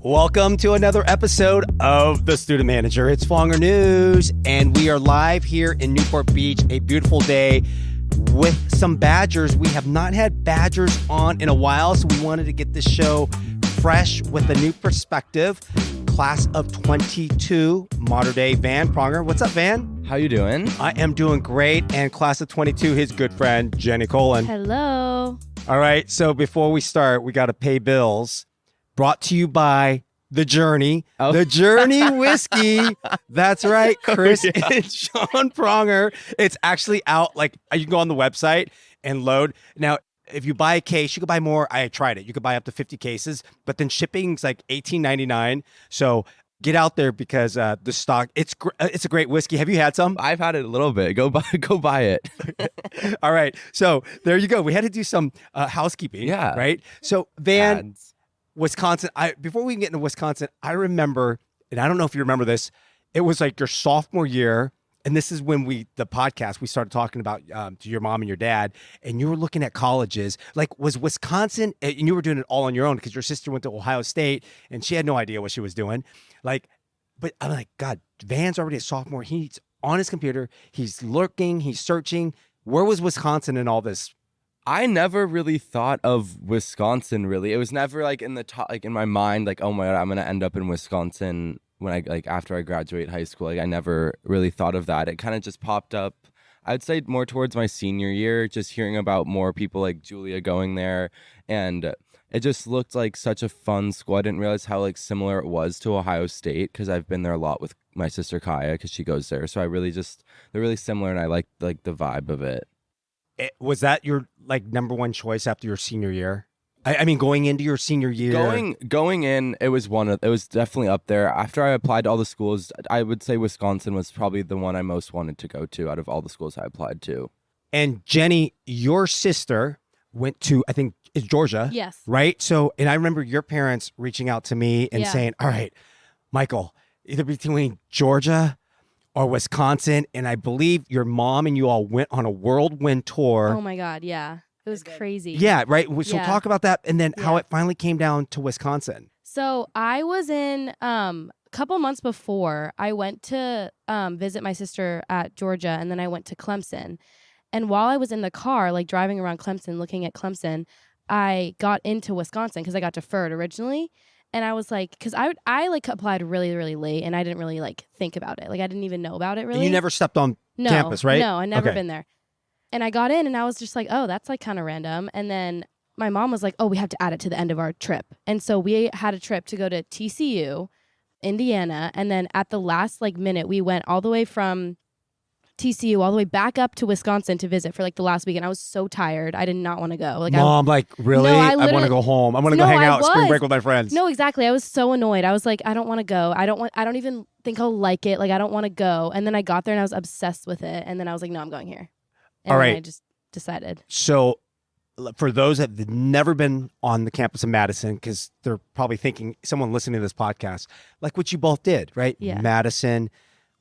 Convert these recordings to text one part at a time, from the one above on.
Welcome to another episode of The Student Manager. It's Pronger News, and we are live here in Newport Beach, a beautiful day with some Badgers. We have not had Badgers on in a while, so we wanted to get this show fresh with a new perspective. Class of 22, modern day Vann Pronger. What's up, Vann? How you doing? I am doing great. And class of 22, his good friend, Jenny Cullen. Hello. All right, so before we start, we got to pay bills. Brought to you by The Journey. Oh. The Journey Whiskey. That's right, Chris and Sean Pronger. It's actually out. Like, you can go on the website and load. Now, if you buy a case, you could buy more. I tried it. You could buy up to 50 cases, but then shipping's like $18.99. So get out there because the stock, it's a great whiskey. Have you had some? I've had it a little bit. Go buy it. All right. So there you go. We had to do some housekeeping. Yeah. Right. So Vann, Ads. Wisconsin. Before we can get into Wisconsin, I remember, and I don't know if you remember this, it was like your sophomore year. And this is when we started talking about to your mom and your dad, and you were looking at colleges. Like, was Wisconsin, and you were doing it all on your own because your sister went to Ohio State and she had no idea what she was doing. Like, but I'm like, God, Vann's already a sophomore. He's on his computer. He's lurking. He's searching. Where was Wisconsin in all this? I never really thought of Wisconsin. Really, it was never like in the top, like in my mind, like, oh my God, I'm gonna end up in Wisconsin when I after I graduate high school. Like, I never really thought of that. It kind of just popped up. I'd say more towards my senior year, just hearing about more people like Julia going there, and it just looked like such a fun school. I didn't realize how like similar it was to Ohio State because I've been there a lot with my sister Kaya because she goes there. So they're really similar, and I like the vibe of it. Was that your like number one choice after your senior year? I mean, going into your senior year, going in, it was definitely up there. After I applied to all the schools, I would say Wisconsin was probably the one I most wanted to go to out of all the schools I applied to. And Jenny, your sister went to, I think it's Georgia. Yes. Right. So, and I remember your parents reaching out to me and saying, all right, Michael, either between Georgia or Wisconsin. And I believe your mom and you all went on a whirlwind tour. Oh my God. Yeah. It was crazy. Yeah. Right. So Yeah. talk about that and then how it finally came down to Wisconsin. So I was in a couple months before I went to visit my sister at Georgia, and then I went to Clemson. And while I was in the car, like driving around Clemson, looking at Clemson, I got into Wisconsin because I got deferred originally. And I was like, because I like applied really, really late, and I didn't really like think about it. Like, I didn't even know about it really. And you never stepped on campus, right? No, I never been there. And I got in, and I was just like, oh, that's like kind of random. And then my mom was like, oh, we have to add it to the end of our trip. And so we had a trip to go to TCU, Indiana. And then at the last like minute, we went all the way from TCU all the way back up to Wisconsin to visit for like the last weekend. I was so tired. I did not want to go. Like, Mom, really? No, I want to go home. I want to go hang out spring break with my friends. No, exactly. I was so annoyed. I was like, I don't want to go. I don't even think I'll like it. Like, I don't want to go. And then I got there and I was obsessed with it. And then I was like, no, I'm going here. And all right. then I just decided. So for those that have never been on the campus of Madison, because they're probably thinking, someone listening to this podcast, like what you both did, right? Yeah. Madison,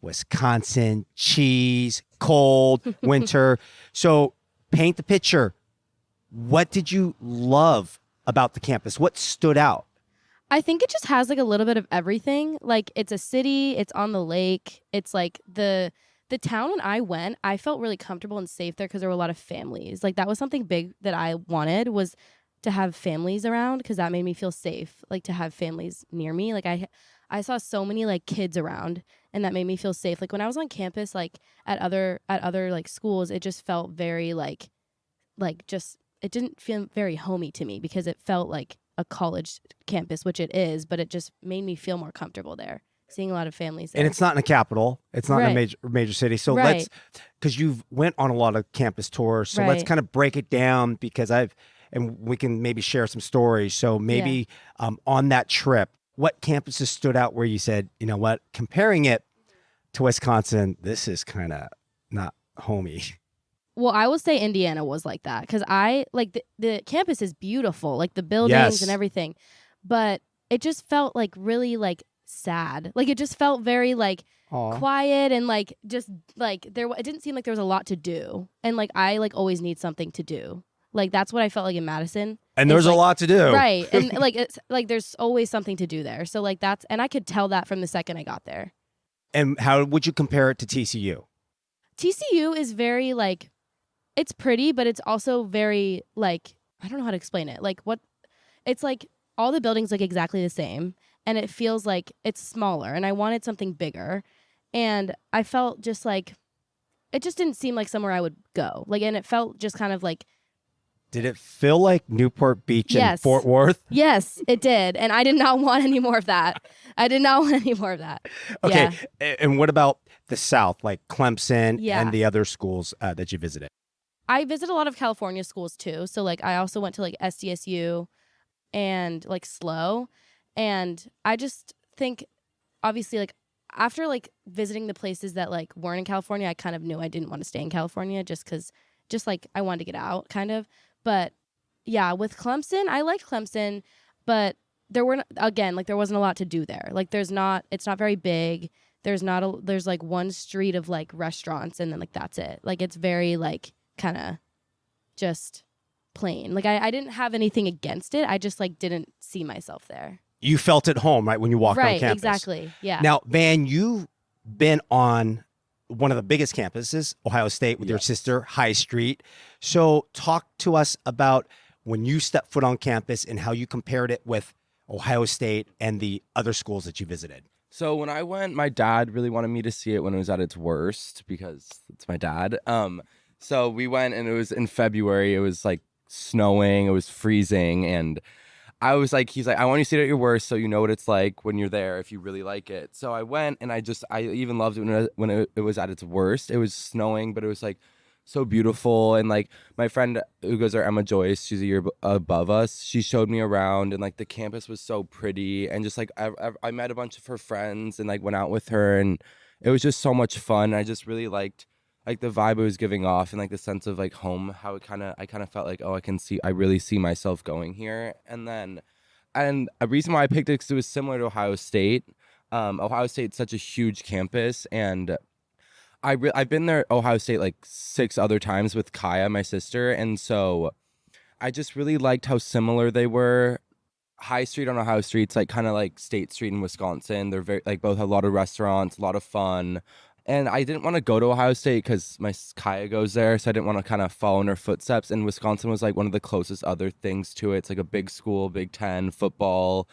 Wisconsin, cheese, cold, winter. So paint the picture. What did you love about the campus? What stood out? I think it just has like a little bit of everything. Like, it's a city, it's on the lake. It's like the town when I went, I felt really comfortable and safe there because there were a lot of families. Like, that was something big that I wanted, was to have families around, because that made me feel safe. Like, to have families near me. Like, I saw so many like kids around, and that made me feel safe. Like, when I was on campus, like at other like schools, it just felt very like just, it didn't feel very homey to me because it felt like a college campus, which it is, but it just made me feel more comfortable there. Seeing a lot of families there. And it's not in a capital. It's not in a major city. So let's, because you've went on a lot of campus tours. So let's kind of break it down, because and we can maybe share some stories. So maybe on that trip, what campuses stood out where you said, you know what, comparing it to Wisconsin, this is kind of not homey? Well, I will say Indiana was like that, because I like the campus is beautiful, like the buildings and everything, but it just felt like really like sad. Like, it just felt very like quiet, and like just like it didn't seem like there was a lot to do, and like I like always need something to do. Like, that's what I felt like in Madison. And there's It's, a lot to do. right. And like it's like there's always something to do there. So like and I could tell that from the second I got there. And how would you compare it to TCU? TCU is very like it's pretty, but it's also very like I don't know how to explain it. Like what it's like all the buildings look exactly the same and it feels like it's smaller and I wanted something bigger. And I felt just like it just didn't seem like somewhere I would go. Like and it felt just kind of like Did it feel like Newport Beach and Yes. Fort Worth? yes, it did. And I did not want any more of that. I did not want any more of that. Okay. Yeah. And what about the South, like Clemson Yeah. and the other schools that you visited? I visit a lot of California schools too. So like I also went to like SDSU and like SLO. And I just think obviously like after like visiting the places that like weren't in California, I kind of knew I didn't want to stay in California just like I wanted to get out kind of. But yeah, with Clemson, I liked Clemson, but there wasn't a lot to do there. Like it's not very big. There's like one street of like restaurants and then like that's it. Like it's very like kind of just plain. Like I didn't have anything against it. I just like didn't see myself there. You felt at home, right, when you walked on Right, campus. exactly. Yeah. Now, Vann, you've been on one of the biggest campuses, Ohio State, with your sister, High Street. So talk to us about when you stepped foot on campus and how you compared it with Ohio State and the other schools that you visited. So when I went, my dad really wanted me to see it when it was at its worst because it's my dad. So we went and it was in February. It was like snowing. It was freezing. And I was like, he's like, I want you to see it at your worst so you know what it's like when you're there if you really like it. So I went and I even loved it when it was at its worst. It was snowing, but it was like so beautiful. And like my friend who goes there, Emma Joyce, she's a year above us. She showed me around and like the campus was so pretty. And just like I met a bunch of her friends and like went out with her and it was just so much fun. I just really liked like the vibe it was giving off and like the sense of like home, how I kind of felt like, oh, I really see myself going here. And a reason why I picked it because it was similar to Ohio State. Ohio State's such a huge campus, and I've been there Ohio State like 6 other times with Kaya, my sister, and so I just really liked how similar they were. High Street on Ohio Street's like kind of like State Street in Wisconsin. They're very like both have a lot of restaurants, a lot of fun. And I didn't want to go to Ohio State because my Kaya goes there, so I didn't want to kind of follow in her footsteps. And Wisconsin was like one of the closest other things to it. It's like a big school, Big Ten, football.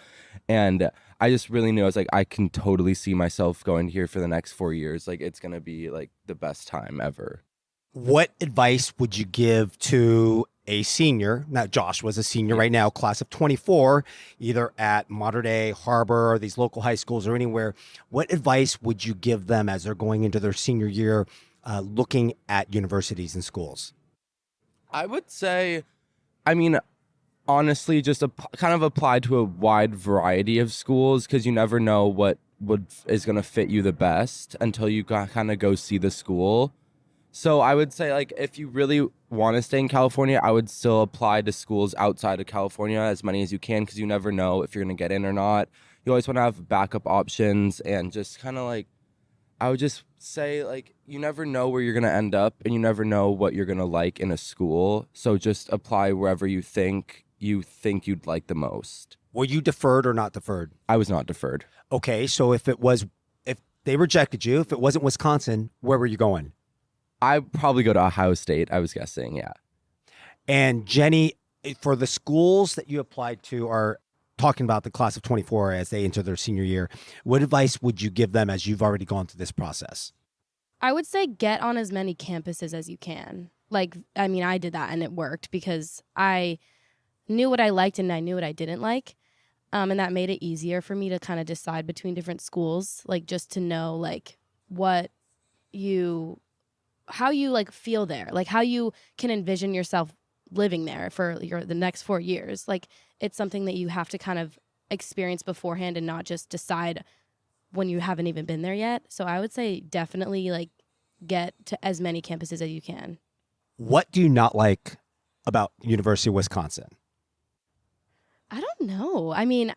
And I just really knew I was like, I can totally see myself going here for the next 4 years. Like it's going to be like the best time ever. What advice would you give to a senior? Now, Josh was a senior right now, class of 24, either at Mater Dei, Harbor, or these local high schools or anywhere. What advice would you give them as they're going into their senior year, looking at universities and schools? I would say, I mean, honestly, just kind of apply to a wide variety of schools because you never know what is going to fit you the best until you kind of go see the school. So I would say, like, if you really want to stay in California, I would still apply to schools outside of California, as many as you can, because you never know if you're going to get in or not. You always want to have backup options and just kind of like, I would just say, like, you never know where you're going to end up and you never know what you're going to like in a school. So just apply wherever you think you'd like the most. Were you deferred or not deferred? I was not deferred. Okay, so if they rejected you, if it wasn't Wisconsin, where were you going? I'd probably go to Ohio State, I was guessing, yeah. And Jenny, for the schools that you applied to are talking about the class of 24 as they enter their senior year, what advice would you give them as you've already gone through this process? I would say get on as many campuses as you can. Like, I mean, I did that and it worked because I knew what I liked and I knew what I didn't like. And that made it easier for me to kind of decide between different schools, like just to know like how you like feel there, like how you can envision yourself living there for the next 4 years. Like it's something that you have to kind of experience beforehand and not just decide when you haven't even been there yet. So I would say definitely like get to as many campuses as you can. What do you not like about University of Wisconsin? I don't know. I mean,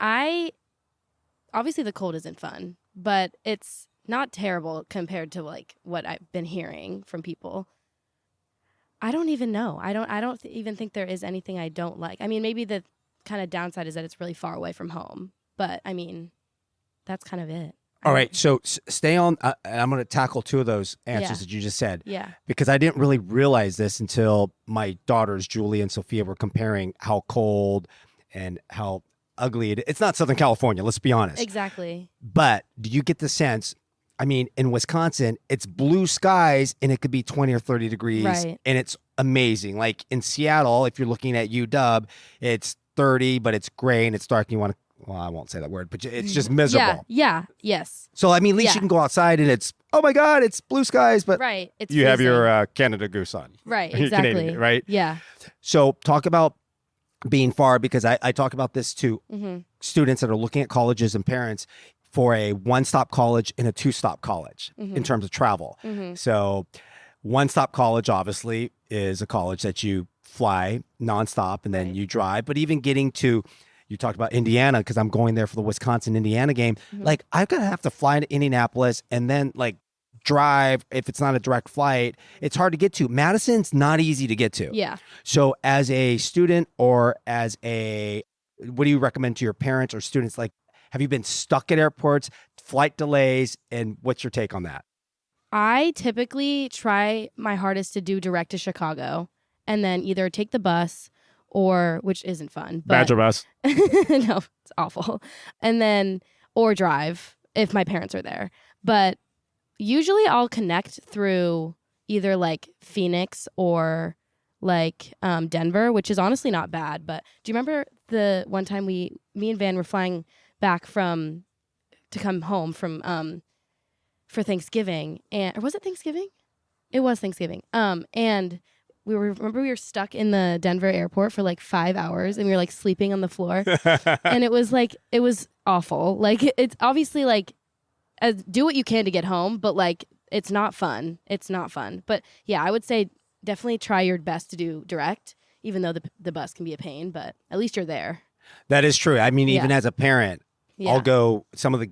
obviously the cold isn't fun, but it's not terrible compared to like what I've been hearing from people. I don't even know. I don't even think there is anything I don't like. I mean, maybe the kind of downside is that it's really far away from home. But I mean, that's kind of it. All right, so stay on. And I'm going to tackle two of those answers Yeah. that you just said. Yeah. Because I didn't really realize this until my daughters, Julie and Sophia, were comparing how cold and how ugly it's not Southern California, let's be honest. Exactly. But do you get the sense? I mean, in Wisconsin, it's blue skies and it could be 20 or 30 degrees Right. and it's amazing. Like in Seattle, if you're looking at UW, it's 30, but it's gray and it's dark and you want to, well, I won't say that word, but it's just miserable. Yeah. Yes. So, I mean, at least Yeah. you can go outside and it's, oh my God, it's blue skies, but Right. It's you have freezing. your Canada Goose on. Right. You're Exactly. Canadian, right? Yeah. So talk about being far, because I talk about this to Mm-hmm. students that are looking at colleges and parents for a one-stop college and a two-stop college in terms of travel. Mm-hmm. So one-stop college obviously is a college that you fly nonstop and then Right. you drive. But even getting to, you talked about Indiana, because I'm going there for the Wisconsin-Indiana game. Mhm. Like I'm going to have to fly to Indianapolis and then like drive. If it's not a direct flight, it's hard to get to. Madison's not easy to get to. Yeah. So as a student or as a, what do you recommend to your parents or students? Like, have you been stuck at airports, flight delays, and what's your take on that? I typically try my hardest to do direct to Chicago and then either take the bus or, which isn't fun, but bus. no, it's awful. And then, or drive if my parents are there. But usually I'll connect through either like Phoenix or like Denver, which is honestly not bad. But do you remember the one time me and Vann were flying back to come home from for Thanksgiving, or was it Thanksgiving? It was Thanksgiving. And remember we were stuck in the Denver airport for like 5 hours and we were like sleeping on the floor. And it was awful. Like it's obviously like do what you can to get home, but like it's not fun. It's not fun. But yeah, I would say definitely try your best to do direct, even though the bus can be a pain, but at least you're there. That is true. I mean, even Yeah. as a parent, Yeah. I'll go, some of the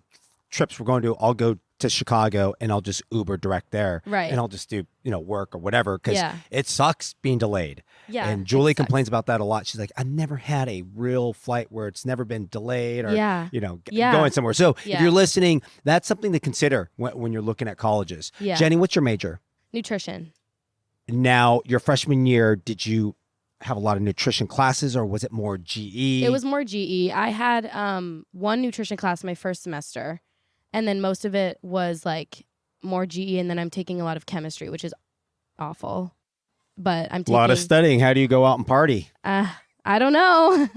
trips we're going to, I'll go to Chicago and I'll just Uber direct there. Right. And I'll just do, work or whatever, because Yeah. it sucks being delayed. Yeah. And it Julie sucks. complains about that a lot. She's like, I've never had a real flight where it's never been delayed or, Yeah. Yeah. going somewhere. So if Yeah. you're listening, that's something to consider when you're looking at colleges. Yeah. Jenny, what's your major? Nutrition. Now, your freshman year, did you have a lot of nutrition classes or was it more GE? It was more GE. I had one nutrition class my first semester, and then most of it was like more GE, and then I'm taking a lot of chemistry, which is awful. But I'm a taking lot of studying. How do you go out and party? I don't know.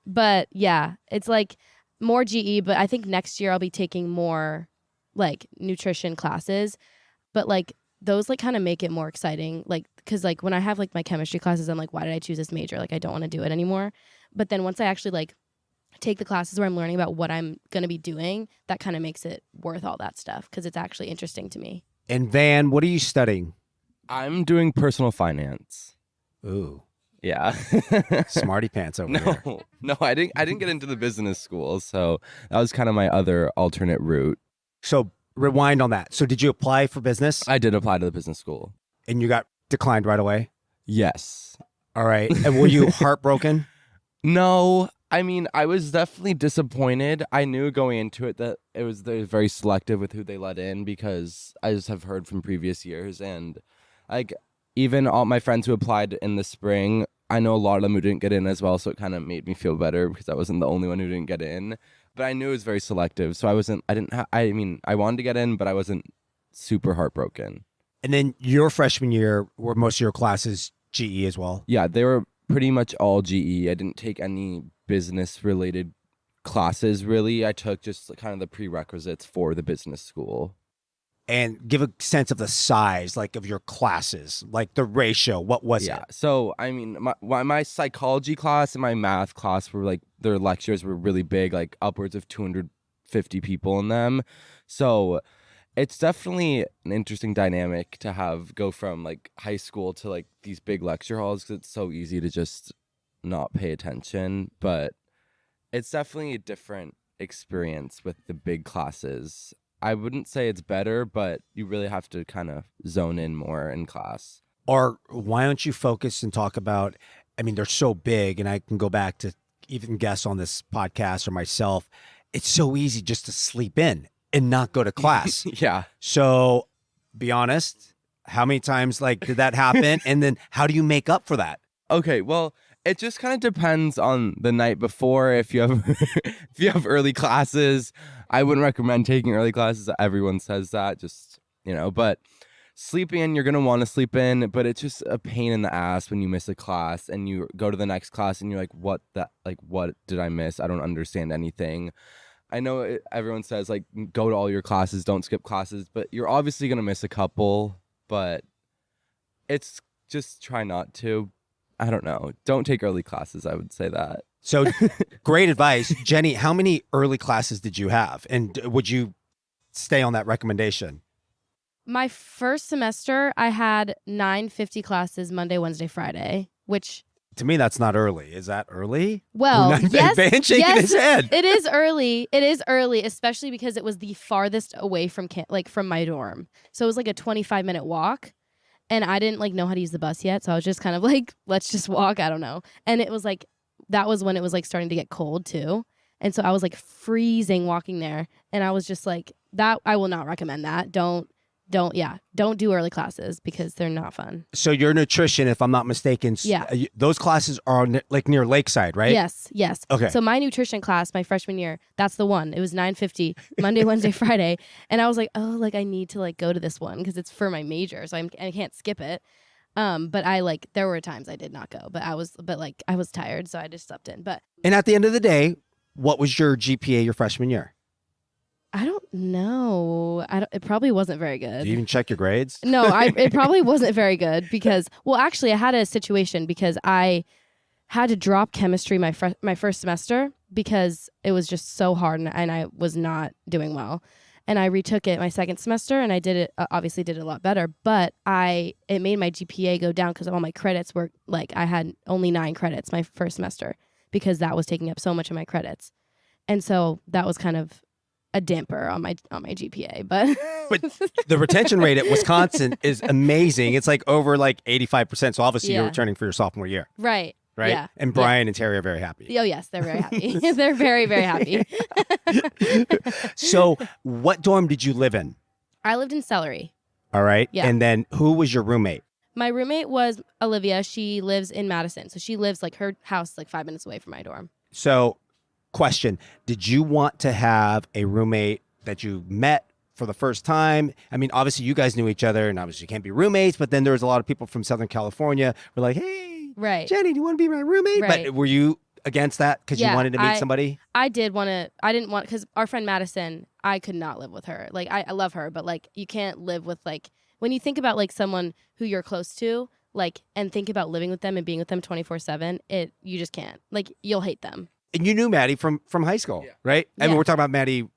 But yeah, it's like more GE, but I think next year I'll be taking more like nutrition classes. But like those like kind of make it more exciting. Like, cause like when I have like my chemistry classes, I'm like, why did I choose this major? Like, I don't want to do it anymore. But then once I actually like take the classes where I'm learning about what I'm going to be doing, that kind of makes it worth all that stuff. Cause it's actually interesting to me. And Van, what are you studying? I'm doing personal finance. Ooh, Yeah. smarty pants over here. No, I didn't get into the business school, so that was kind of my other alternate route. So rewind on that. So did you apply for business I did apply to the business school. and you got declined right away? Yes. All right. And were you heartbroken? No, I mean, I was definitely disappointed. I knew going into it that they're very selective with who they let in, because I just have heard from previous years, and like even all my friends who applied in the spring, I know a lot of them who didn't get in as well, so it kind of made me feel better because I wasn't the only one who didn't get in. But I knew it was very selective, so I wanted to get in, but I wasn't super heartbroken. And then your freshman year, were most of your classes GE as well? Yeah, they were pretty much all GE. I didn't take any business related classes really. I took just kind of the prerequisites for the business school. And give a sense of the size, like of your classes, like the ratio. What was it? So I mean, my psychology class and my math class were like, their lectures were really big, like upwards of 250 people in them. So it's definitely an interesting dynamic to go from like high school to like these big lecture halls, because it's so easy to just not pay attention. But it's definitely a different experience with the big classes. I wouldn't say it's better, but you really have to kind of zone in more in class. Or why don't you focus and talk about, I mean, they're so big, and I can go back to even guests on this podcast or myself. It's so easy just to sleep in and not go to class. Yeah. So be honest, how many times like did that happen? And then how do you make up for that? Okay, well, it just kind of depends on the night before. If you have if you have early classes, I wouldn't recommend taking early classes. Everyone says that, just, but sleeping in, you're going to want to sleep in, but it's just a pain in the ass when you miss a class and you go to the next class and you're like, what did I miss? I don't understand anything. I know everyone says like go to all your classes, don't skip classes, but you're obviously going to miss a couple, but it's just try not to. I don't know. Don't take early classes. I would say that. So great advice. Jenny, how many early classes did you have? And would you stay on that recommendation? My first semester, I had 9:50 classes Monday, Wednesday, Friday, which... To me, that's not early. Is that early? Well, yes, Van shaking his head. It is early. It is early, especially because it was the farthest away from from my dorm. So it was like a 25-minute walk. And I didn't know how to use the bus yet. So I was just kind of like, let's just walk. I don't know. And it was like, that was when it was like starting to get cold too. And so I was like freezing walking there. And I was just like, that I will not recommend that. Don't do early classes because they're not fun. So your nutrition, if I'm not mistaken, those classes are like near Lakeside, right? Yes. Okay. So my nutrition class, my freshman year, that's the one. It was 9:50 Monday, Wednesday, Friday, and I was like, oh, I need to go to this one because it's for my major, so I can't skip it. But I there were times I did not go, but I was tired, so I just slept in. And at the end of the day, what was your GPA your freshman year? I don't know. It probably wasn't very good. Did you even check your grades? No, it probably wasn't very good because, well, actually, I had a situation because I had to drop chemistry my first semester because it was just so hard and I was not doing well. And I retook it my second semester and I did it, obviously did it a lot better, but it made my GPA go down because all my credits were I had only 9 credits my first semester because that was taking up so much of my credits. And so that was kind of a damper on my GPA, but the retention rate at Wisconsin is amazing. It's over 85%. So obviously you're returning for your sophomore year. Right. Yeah. And Brian and Terry are very happy. Oh yes, they're very happy. They're very, very happy. So what dorm did you live in? I lived in Celery. All right. Yeah. And then who was your roommate? My roommate was Olivia. She lives in Madison. So she lives her house 5 minutes away from my dorm. So question, did you want to have a roommate that you met for the first time? I mean, obviously you guys knew each other and obviously you can't be roommates, but then there was a lot of people from Southern California who were like, hey, right, Jenny, do you want to be my roommate? Right. But were you against that because you wanted to meet somebody? I didn't want, because our friend Madison, I could not live with her. I love her, but you can't live with when you think about somone who you're close to, and think about living with them and being with them 24/7, you just can't. You'll hate them. And you knew Maddie from high school, right? I mean, we're talking about Maddie.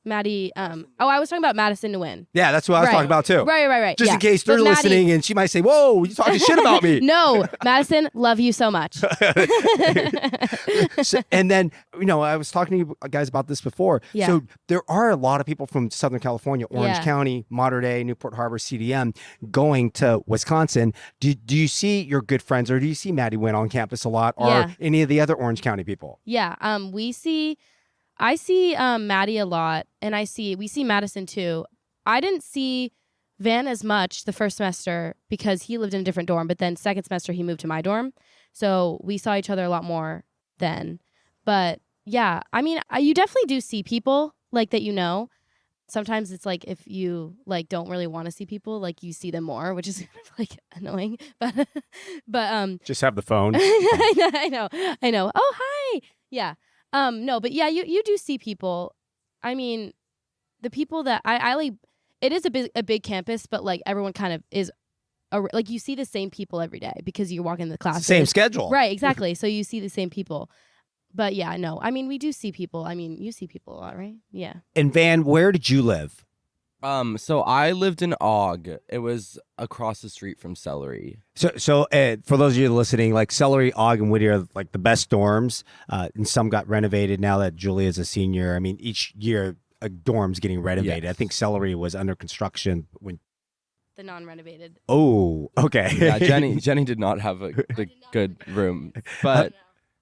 I was talking about Madison Nguyen. Yeah, that's what I was talking about too. Right. Just in case they're listening and she might say, whoa, you talking shit about me. No, Madison, love you so much. And then, I was talking to you guys about this before. Yeah. So there are a lot of people from Southern California, Orange County, Mater Dei, Newport Harbor, CDM, going to Wisconsin. Do you see your good friends or do you see Maddie Nguyen on campus a lot or any of the other Orange County people? Yeah, I see Maddie a lot, and we see Madison too. I didn't see Vann as much the first semester because he lived in a different dorm, but then second semester he moved to my dorm. So we saw each other a lot more then. But yeah, I mean, you definitely do see people that. Sometimes it's if you don't really want to see people, you see them more, which is annoying. But just have the phone. I know. Oh, hi. Yeah. No, but yeah, you do see people. I mean, the people that I like, it is a big campus, but everyone kind of is, you see the same people every day because you walk in the class. Same schedule. Right, exactly. So you see the same people. But yeah, no, I mean, we do see people. I mean, you see people a lot, right? Yeah. And Vann, where did you live? So I lived in Og. It was across the street from Celery. So for those of you listening, Celery, Og, and Whittier are the best dorms, and some got renovated now that Julia's a senior. I mean, each year a dorm's getting renovated. Yes. I think Celery was under construction when the non-renovated. Oh, okay. Yeah, Jenny did not have the good room. But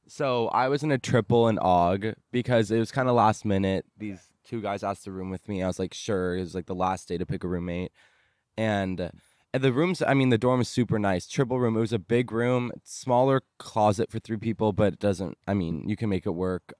so I was in a triple in AUG because it was kind of last minute. These two guys asked to room with me. I was like, sure. It was like the last day to pick a roommate. And the rooms, I mean, the dorm is super nice. Triple room. It was a big room, smaller closet for 3 people, but it doesn't, I mean, you can make it work.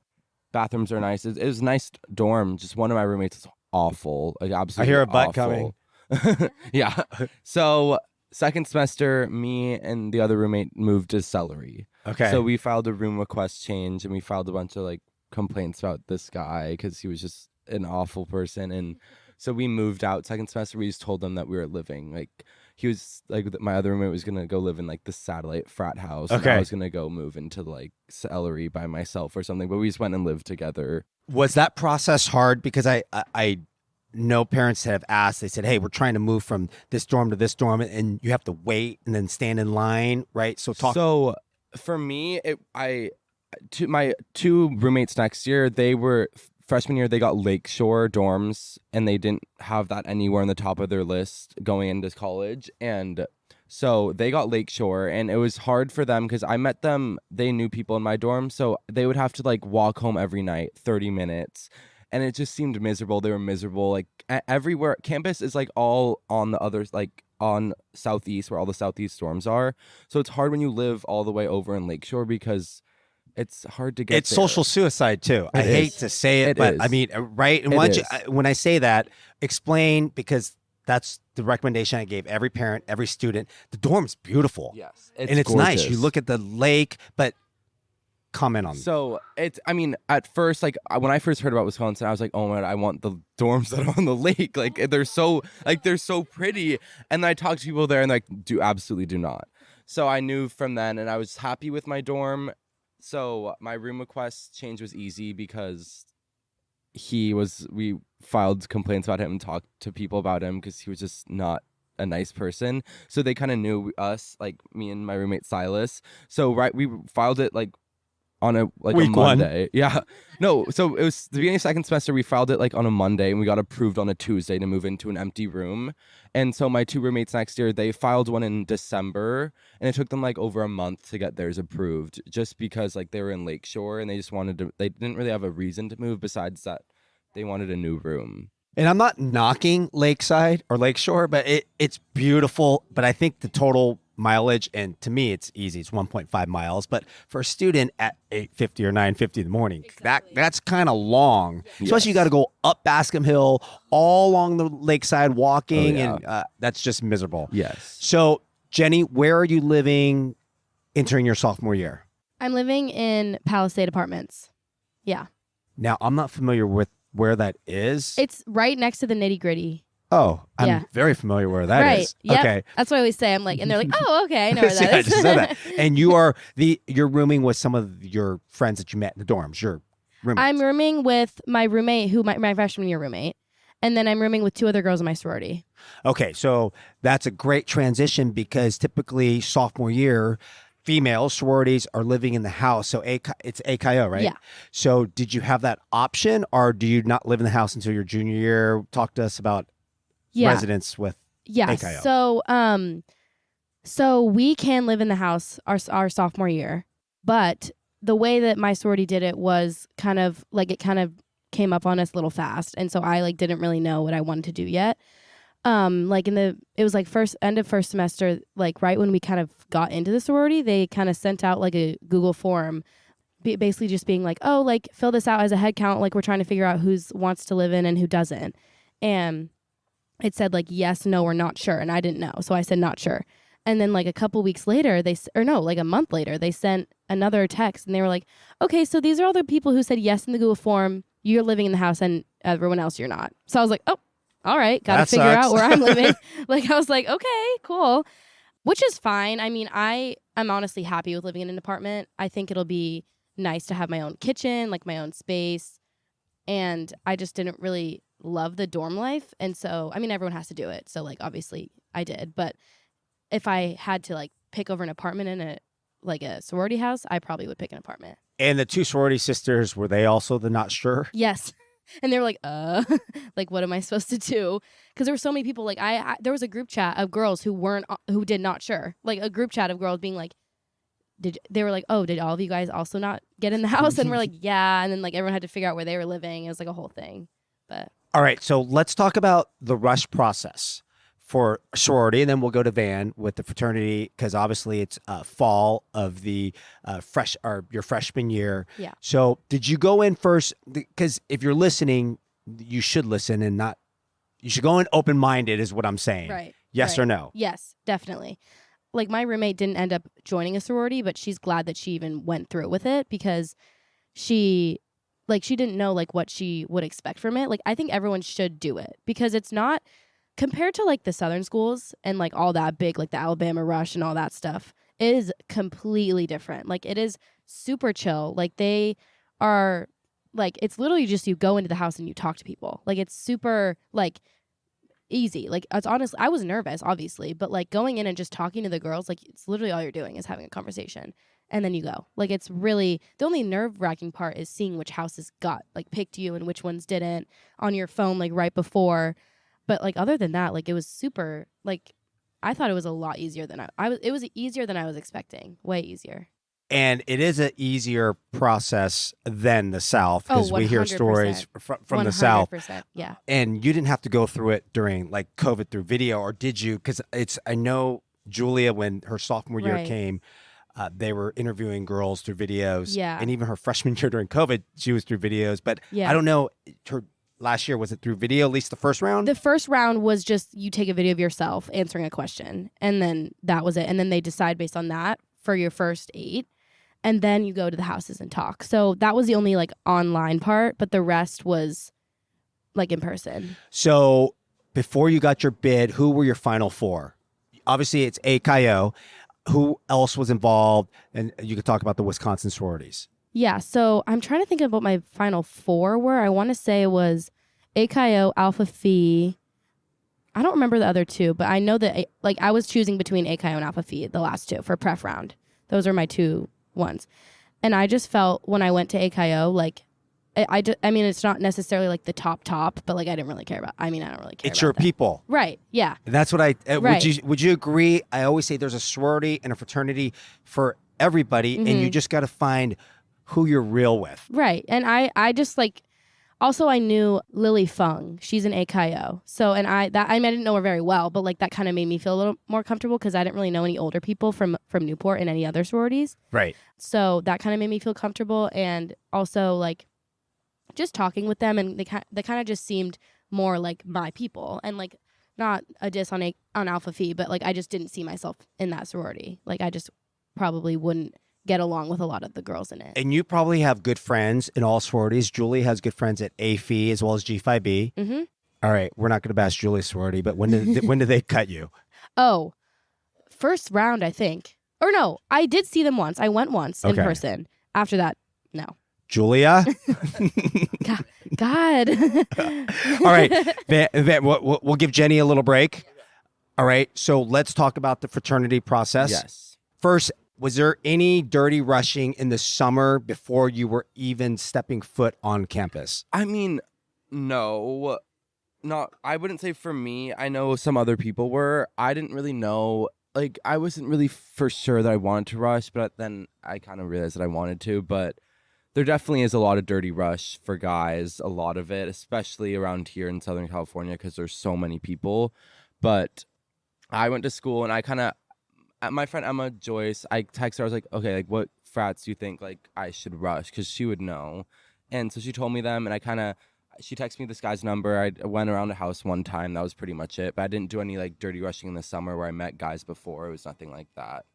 Bathrooms are nice. It was a nice dorm. Just one of my roommates is awful. Like, absolutely I hear a butt awful. coming. Yeah. So second semester, me and the other roommate moved to Celery. Okay. So we filed a room request change, and we filed a bunch of like complaints about this guy because he was just an awful person. And so we moved out second semester. We just told them that we were living. Like, he was like, my other roommate was gonna go live in like the satellite frat house. And I Okay. was gonna go move into like Celery by myself or something. But we just went and lived together. Was that process hard? Because I know parents have asked, they said, hey, we're trying to move from this dorm to this dorm, and you have to wait and then stand in line, right? So So for me, my 2 roommates next year, they were freshman year, they got Lakeshore dorms, and they didn't have that anywhere on the top of their list going into college. And so they got Lakeshore, and it was hard for them because I met them, they knew people in my dorm, so they would have to like walk home every night 30 minutes, and it just seemed miserable. They were miserable. Like everywhere, campus is like all on the others, like on Southeast, where all the Southeast dorms are. So it's hard when you live all the way over in Lakeshore because it's hard to get it's there. social suicide too. I It hate is. to say it, It but is. I mean, right? And It why don't is. when I say that, explain, because that's the recommendation I gave every parent, every student. The dorm's beautiful. Yes, and it's nice. You look at the lake, but comment on. So it's, I mean, at first, like when I first heard about Wisconsin, I was like, oh my God, I want the dorms that are on the lake. Like they're so pretty. And then I talked to people there and like, absolutely do not. So I knew from then, and I was happy with my dorm. So my room request change was easy because we filed complaints about him and talked to people about him because he was just not a nice person. So they kind of knew us, like me and my roommate Silas. So we filed it like on a Week a Monday. Yeah. No, so it was the beginning of second semester. We filed it like on a Monday, and we got approved on a Tuesday to move into an empty room. And so my 2 roommates next year, they filed one in December, and it took them like over a month to get theirs approved, just because like they were in Lakeshore and they just wanted to, they didn't really have a reason to move besides that they wanted a new room. And I'm not knocking Lakeside or Lakeshore, but it's beautiful. But I think the total mileage, and to me, it's easy. It's 1.5 miles. But for a student at 8:50 or 9:50 in the morning, that's kind of long. Yes. Especially you got to go up Bascom Hill, all along the lakeside walking, Oh, yeah. and that's just miserable. Yes. So, Jenny, where are you living entering your sophomore year? I'm living in Palisade Apartments. Yeah. Now, I'm not familiar with where that is. It's right next to the Nitty Gritty. Oh, I'm Yeah. very familiar where that is. Right. Yep. Okay. That's what I always say. I'm like, and they're like, oh, okay, I know where See, that I is. just said that. And you're rooming with some of your friends that you met in the dorms. Your roommates. I'm rooming with my roommate, who my freshman year roommate, and then I'm rooming with 2 other girls in my sorority. Okay, so that's a great transition because typically sophomore year, female sororities are living in the house. So it's AKO, right? Yeah. So did you have that option, or do you not live in the house until your junior year? Talk to us about residence with AKO. So we can live in the house our sophomore year, but the way that my sorority did it was kind of came up on us a little fast, and so I like didn't really know what I wanted to do yet. It was like end of first semester, like right when we kind of got into the sorority, they kind of sent out like a Google form, basically just being like, oh, like fill this out as a head count, like we're trying to figure out who wants to live in and who doesn't, and it said like yes, no, or not sure, and I didn't know, so I said not sure. And then like a couple weeks later, like a month later, they sent another text, and they were like, okay, so these are all the people who said yes in the Google form. You're living in the house, and everyone else you're not. So I was like, oh, all right, got to figure out where I'm living. Like I was like, okay, cool, which is fine. I mean, I'm honestly happy with living in an apartment. I think it'll be nice to have my own kitchen, like my own space, and I just didn't really love the dorm life. And so, I mean, everyone has to do it. So like, obviously I did, but if I had to like pick over an apartment in a sorority house, I probably would pick an apartment. And the 2 sorority sisters, were they also the not sure? Yes. And they were like, like, what am I supposed to do? Because there were so many people. Like, there was a group chat of girls who did not sure. Like, a group chat of girls being like, they were like, oh, did all of you guys also not get in the house? And we're like, yeah. And then like everyone had to figure out where they were living. It was like a whole thing. But All right, so let's talk about the rush process for sorority, and then we'll go to Vann with the fraternity because obviously it's fall of the your freshman year. Yeah. So did you go in first? Because if you're listening, you should listen and not. You should go in open-minded, is what I'm saying. right. Yes right. or no? Yes, definitely. Like my roommate didn't end up joining a sorority, but she's glad that she even went through with it because she didn't know like what she would expect from it. Like I think everyone should do it because it's not compared to like the Southern schools and like all that big, like the Alabama Rush and all that stuff. It is completely different. Like it is super chill. Like they are like, it's literally just you go into the house and you talk to people. Like it's super like easy. Like it's honestly, I was nervous obviously, but like going in and just talking to the girls, like it's literally all you're doing is having a conversation and then you go. Like it's really, the only nerve-wracking part is seeing which houses got like picked you and which ones didn't on your phone like right before. But like other than that, like it was super, like I thought it was a lot easier than it was easier than I was expecting. Way easier. And it is an easier process than the South because we hear 100%. stories from the South. 100%. Yeah. And you didn't have to go through it during like COVID through video, or did you? Because I know Julia, when her sophomore year Right. came, they were interviewing girls through videos. Yeah. And even her freshman year during COVID, she was through videos. But Yeah. I don't know, her last year, was it through video, at least the first round? The first round was just you take a video of yourself answering a question, and then that was it. And then they decide based on that for your first 8. And then you go to the houses and talk. So that was the only like online part, but the rest was like in person. So before you got your bid, who were your final 4? Obviously, it's AKO. Who else was involved? And you could talk about the Wisconsin sororities. Yeah. So I'm trying to think of what my final 4 were. I want to say it was AKO, Alpha Phi. I don't remember the other 2, but I know that like I was choosing between AKO and Alpha Phi, the last 2 for pref round. Those are my 2 ones. And I just felt when I went to AKO, like, I mean, it's not necessarily like the top, but like I didn't really care about. I mean, I don't really care. It's about your that. people. Right. Yeah. And that's what I Right. would you agree? I always say there's a sorority and a fraternity for everybody, and you just got to find who you're real with. Right. And I just like, also I knew Lily Fung. She's an AKO. So, and I didn't know her very well, but like that kind of made me feel a little more comfortable because I didn't really know any older people from Newport and any other sororities. Right. So that kind of made me feel comfortable, and also like just talking with them, and they kind of just seemed more like my people, and like not a diss on Alpha Phi, but like I just didn't see myself in that sorority. Like I just probably wouldn't get along with a lot of the girls in it. And you probably have good friends in all sororities. Julie has good friends at A Phi as well as G Phi B. Mm-hmm. All right, we're not going to bash Julie's sorority, but when did they cut you? Oh, first round, I think. Or no, I did see them once. I went once in Okay. person. After that, no. Julia? God. All right, Van, we'll give Jenny a little break. All right, so let's talk about the fraternity process. Yes. First, was there any dirty rushing in the summer before you were even stepping foot on campus? I mean, no, not. I wouldn't say for me. I know some other people were. I didn't really know. Like, I wasn't really for sure that I wanted to rush, but then I kind of realized that I wanted to. But there definitely is a lot of dirty rush for guys. A lot of it, especially around here in Southern California, because there's so many people. But I went to school, and I kind of. My friend Emma Joyce, I texted her. I was like, okay, like what frats do you think like I should rush? Because she would know. And so she told me them, and she texted me this guy's number. I went around the house one time. That was pretty much it. But I didn't do any like dirty rushing in the summer where I met guys before. It was nothing like that.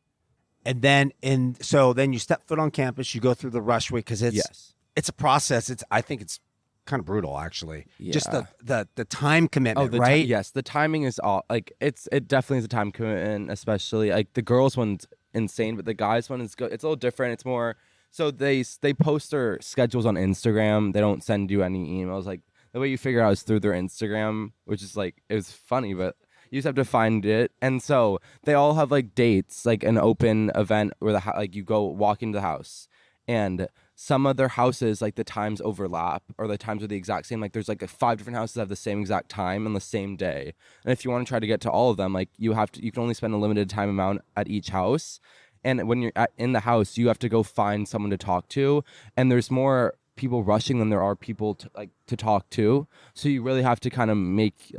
And then then you step foot on campus, you go through the rush week because it's a process. I think it's kind of brutal actually. Yeah. Just the time commitment, right? Yes, the timing is all like it definitely is a time commitment, especially like the girls one's insane, but the guys one is good. It's a little different. It's more so they post their schedules on Instagram. They don't send you any emails. Like the way you figure out is through their Instagram, which is like it was funny, but you just have to find it. And so they all have like dates, like an open event where like you go walk into the house. And some of their houses, like the times overlap or the times are the exact same. Like there's like 5 different houses that have the same exact time on the same day. And if you want to try to get to all of them, like you can only spend a limited time amount at each house. And when you're in the house, you have to go find someone to talk to. And there's more people rushing than there are people to talk to. So you really have to kind of make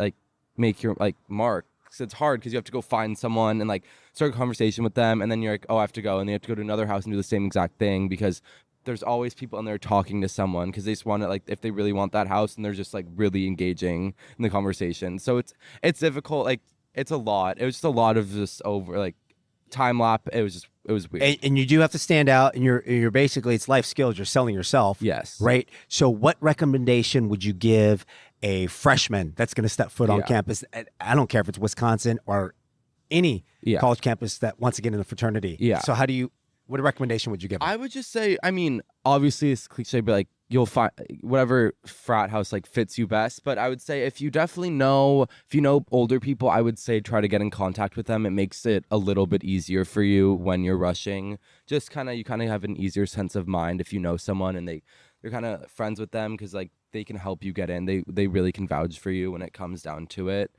your like mark. So it's hard because you have to go find someone and like start a conversation with them. And then you're like, oh, I have to go. And you have to go to another house and do the same exact thing because there's always people in there talking to someone because they just want to, like, if they really want that house, and they're just like really engaging in the conversation. So it's difficult. Like it's a lot. It was just a lot of just over like time lap. It was weird. And you do have to stand out, and you're basically, it's life skills. You're selling yourself. Yes. Right. So what recommendation would you give a freshman that's going to step foot on campus? I don't care if it's Wisconsin or any college campus that wants to get in a fraternity. Yeah. So what recommendation would you give them? I would just say, I mean, obviously it's cliche, but like you'll find whatever frat house like fits you best. But I would say if you know older people, I would say try to get in contact with them. It makes it a little bit easier for you when you're rushing. Just you kind of have an easier sense of mind if you know someone and you're kind of friends with them because like they can help you get in. They really can vouch for you when it comes down to it.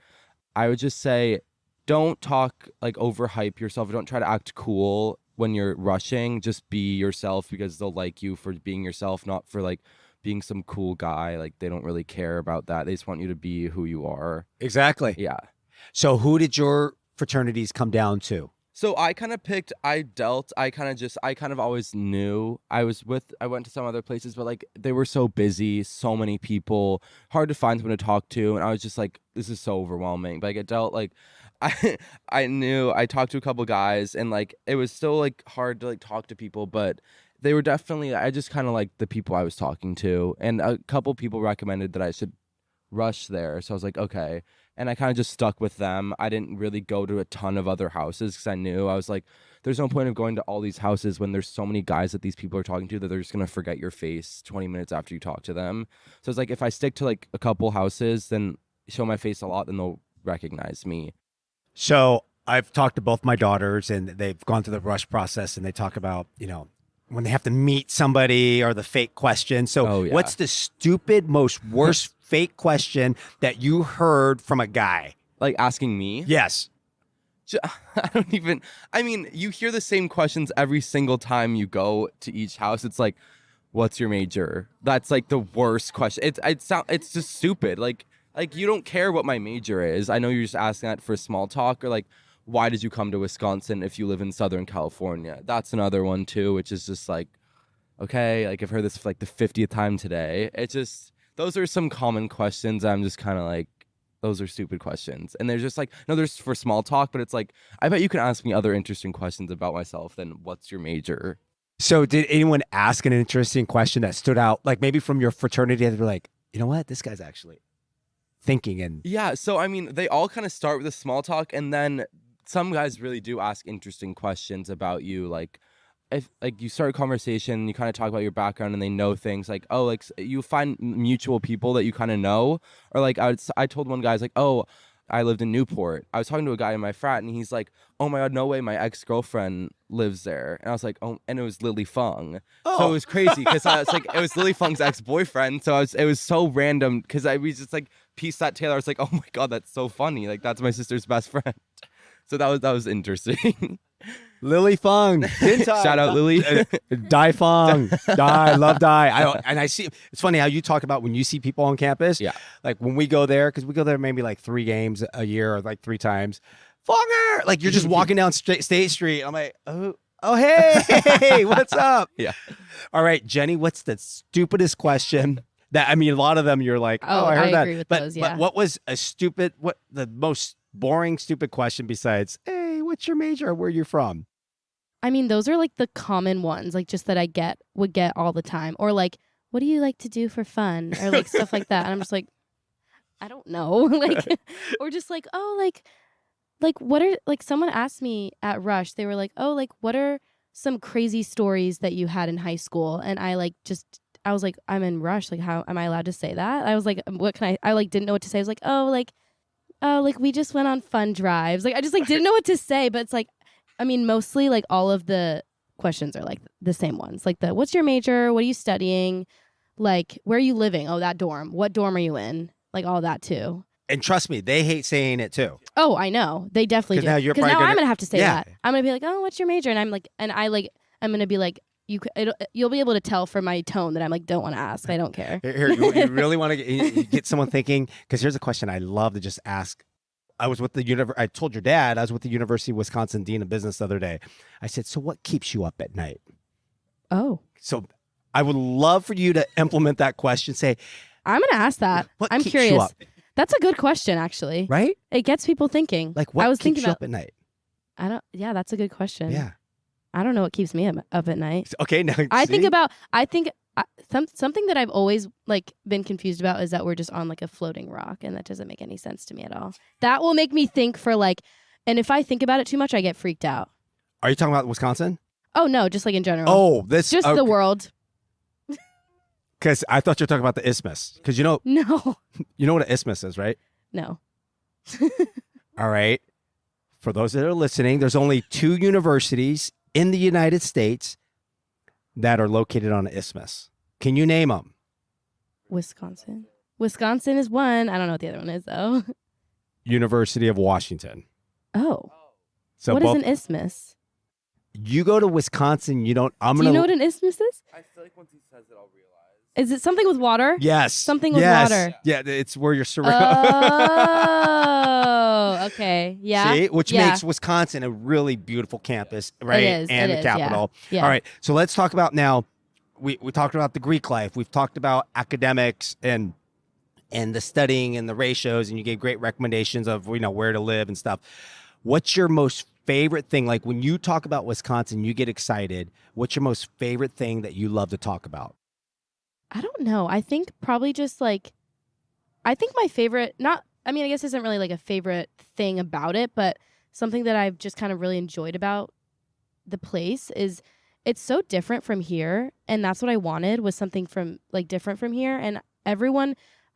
I would just say don't talk like overhype yourself. Don't try to act cool when you're rushing. Just be yourself because they'll like you for being yourself, not for like being some cool guy. Like they don't really care about that. They just want you to be who you are. Exactly. Yeah. So who did your fraternities come down to? So I kind of picked, I kind of always knew I went to some other places, but like they were so busy, so many people, hard to find someone to talk to. And I was just like, this is so overwhelming. But like at Delt, like I talked to a couple guys and like, it was still like hard to like talk to people, but they were definitely, I just kind of liked the people I was talking to. And a couple people recommended that I should rush there. So I was like, okay. And I kind of just stuck with them. I didn't really go to a ton of other houses because I was like, there's no point of going to all these houses when there's so many guys that these people are talking to that they're just going to forget your face 20 minutes after you talk to them. So it's like, if I stick to like a couple houses, then show my face a lot, then they'll recognize me. So I've talked to both my daughters and they've gone through the rush process and they talk about, when they have to meet somebody or the fake question. So what's the most worst fake question that you heard from a guy? Like asking me? Yes. I mean, you hear the same questions every single time you go to each house. It's like, what's your major? That's like the worst question. It's just stupid. Like you don't care what my major is. I know you're just asking that for small talk, or like, why did you come to Wisconsin if you live in Southern California? That's another one too, which is just like, okay, like I've heard this for like the 50th time today. Those are some common questions. I'm just kind of like, those are stupid questions. And they're just like, no, there's for small talk, but it's like, I bet you can ask me other interesting questions about myself than what's your major? So did anyone ask an interesting question that stood out? Like maybe from your fraternity, they were like, you know what, this guy's actually thinking. And yeah, so I mean, they all kind of start with a small talk, and then some guys really do ask interesting questions about you. Like if like you start a conversation, you kind of talk about your background, and they know things like, oh, like you find mutual people that you kind of know. Or like I told one guy, I was like, oh, I lived in Newport. I was talking to a guy in my frat, and he's like, oh my God, no way, my ex-girlfriend lives there. And I was like, oh, and it was Lily Fung. Oh. So it was crazy because I was like, it was Lily Fung's ex-boyfriend. So it was so random because we just like pieced that together. I was like, oh my God, that's so funny. Like that's my sister's best friend. So that was interesting. Lily Fung. Shout out Lily. Dai Fung. Dai, love Dai. I see, it's funny how you talk about when you see people on campus. Yeah. Like when we go there, because we go there maybe like 3 games a year or like 3 times. Funger! Like you're just walking down State Street. I'm like, oh, hey, what's up? Yeah. All right, Jenny, what's the stupidest question? That, I mean, a lot of them you're like, I heard that. Agree with those, yeah. But what was the most boring, stupid question besides, hey, what's your major or where you're from? I mean, those are like the common ones, like just that I would get all the time. Or like, what do you like to do for fun? Or like stuff like that. And I'm just like, I don't know. Like, or just like, oh, like what are, like someone asked me at Rush, they were like, oh, like what are some crazy stories that you had in high school? And I was like, I'm in Rush. Like, how am I allowed to say that? I was like, what can I like didn't know what to say. I was like, oh, like we just went on fun drives. Like, I just like didn't know what to say, but it's like, I mean, mostly like all of the questions are like the same ones. Like the what's your major? What are you studying? Like where are you living? Oh, that dorm. What dorm are you in? Like all that too. And trust me, they hate saying it too. Oh, I know. They definitely 'Cause do. now you're Because probably now I'm gonna- gonna have to say Yeah. that. I'm gonna be like, oh, what's your major? And I'm like, I'm gonna be like, you'll be able to tell from my tone that I'm like, don't want to ask. I don't care. Here, you really want to get someone thinking? Because here's a question I love to just ask. I was with the I told your dad I was with the University of Wisconsin Dean of Business the other day. I said, so what keeps you up at night? Oh, So I would love for you to implement that question. Say, I'm gonna ask that. what I'm keeps curious. you up? That's a good question, actually. Right? It gets people thinking. Like what I was keeps thinking you about. up at night? Yeah, that's a good question. Yeah. I don't know what keeps me up at night. Okay. Now I think see? something that I've always like been confused about is that we're just on like a floating rock, and that doesn't make any sense to me at all. That will make me think for like, and if I think about it too much, I get freaked out. Are you talking about Wisconsin? Oh no, just like in general. Oh, this just the world. Because I thought you were talking about the isthmus. Because No, you know what an isthmus is, right? no. All right. For those that are listening, there's only 2 universities in the United States that are located on an isthmus. Can you name them? Wisconsin. Wisconsin is one. I don't know what the other one is though. University of Washington. Oh, So what is both, an isthmus? you go to Wisconsin, you don't. I'm Do gonna. you know what an isthmus is? I feel like once he says it, I'll realize. Is it something with water? Yes. Something with yes. water. Yeah, it's where you're surrounded. Oh, okay. Yeah. See, which Yeah. makes Wisconsin a really beautiful campus, right? is, And it the is, yeah. capital. Yeah. All right. So let's talk about now. We talked about the Greek life. We've talked about academics and the studying and the ratios, and you gave great recommendations of where to live and stuff. What's your most favorite thing? Like when you talk about Wisconsin, you get excited. What's your most favorite thing that you love to talk about? I don't know. I think probably just like, I think my favorite, I guess isn't really like a favorite thing about it, but something that I've just kind of really enjoyed about the place is it's so different from here. And that's what I wanted, was something from like different from here. And everyone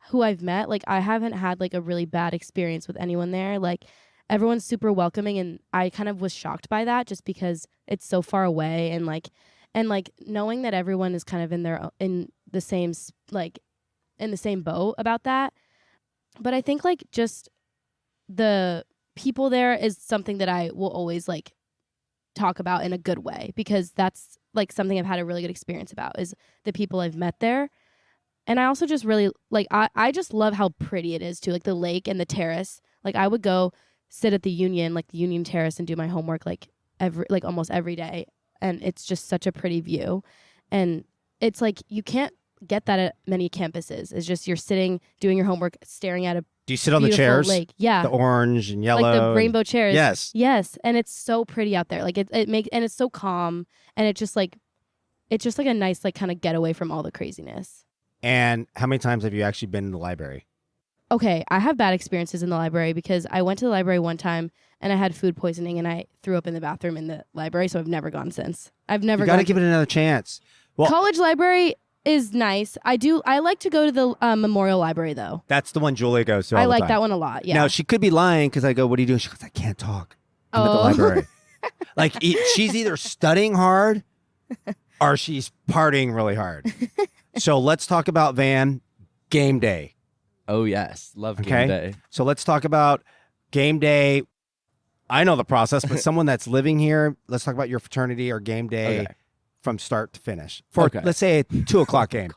who I've met, like I haven't had like a really bad experience with anyone there. Like everyone's super welcoming, and I kind of was shocked by that just because it's so far away, and like knowing that everyone is kind of in the same boat about that. But I think like just the people there is something that I will always like talk about in a good way, because that's like something I've had a really good experience about, is the people I've met there. And I also just really like, I just love how pretty it is too, like the lake and the terrace. Like I would go sit at the Union Terrace, and do my homework like almost every day. And it's just such a pretty view. And it's like, you can't get that at many campuses. It's just, you're sitting, doing your homework, staring at a Do you sit on the beautiful chairs? lake. Yeah. The orange and yellow. Like the and- rainbow chairs. Yes. Yes. And it's so pretty out there. Like it makes, and it's so calm. And it's just like a nice, like kind of getaway from all the craziness. And how many times have you actually been in the library? Okay, I have bad experiences in the library, because I went to the library one time and I had food poisoning, and I threw up in the bathroom in the library, so I've never gone since. I've never You got to gone. give it another chance. Well, College library is nice. I like to go to the Memorial Library though. that's the one Julia goes to all I the like time. that one a lot. Yeah. Now, she could be lying because I go, what are you doing? She goes, I can't talk. I'm at the Oh. library. Like, she's either studying hard or she's partying really hard. So let's talk about Vann, game day. Oh yes, love game Okay. day. So let's talk about game day. I know the process, but someone that's living here, let's talk about your fraternity or game day Okay. from start to finish. For, Okay. let's say, a 2 o'clock game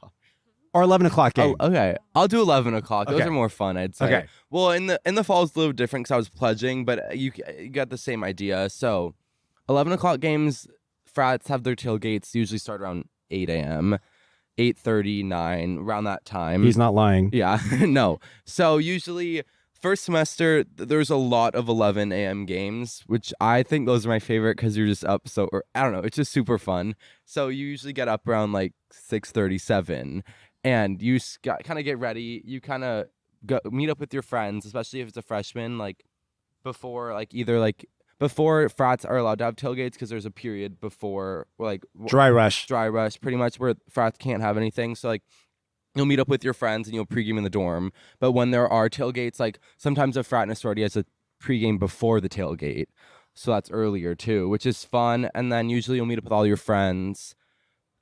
or 11 o'clock game. Oh, okay. I'll do 11 o'clock. Those Okay. are more fun, I'd say. Okay. Well, in the fall it's a little different because I was pledging, but you got the same idea. So, 11 o'clock games, frats have their tailgates usually start around 8 a.m., 8:30, 9, around that time. He's not lying. Yeah, no. So usually first semester there's a lot of 11 a.m. games, which I think those are my favorite because you're just up I don't know, it's just super fun. So you usually get up around like 6:37, and you kind of get ready. You kind of meet up with your friends, especially if it's a freshman, like before before frats are allowed to have tailgates, because there's a period before Dry rush. pretty much, where frats can't have anything. So like you'll meet up with your friends and you'll pregame in the dorm. But when there are tailgates, like sometimes a frat and a sorority has a pregame before the tailgate. So that's earlier too, which is fun. And then usually you'll meet up with all your friends,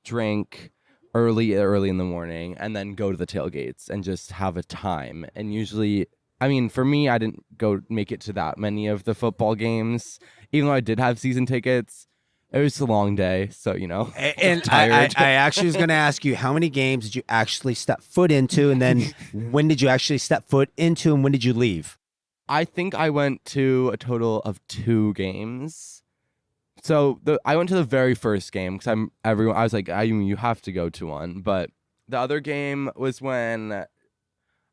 drink early in the morning, and then go to the tailgates and just have a time. And usually, I mean, for me, I didn't go make it to that many of the football games, even though I did have season tickets. It was a long day, so And tired. I actually was going to ask you, how many games did you actually step foot into, and then when did you actually step foot into, and when did you leave? I think I went to a total of 2 games. So I went to the very first game because I was like, you have to go to one. But the other game was when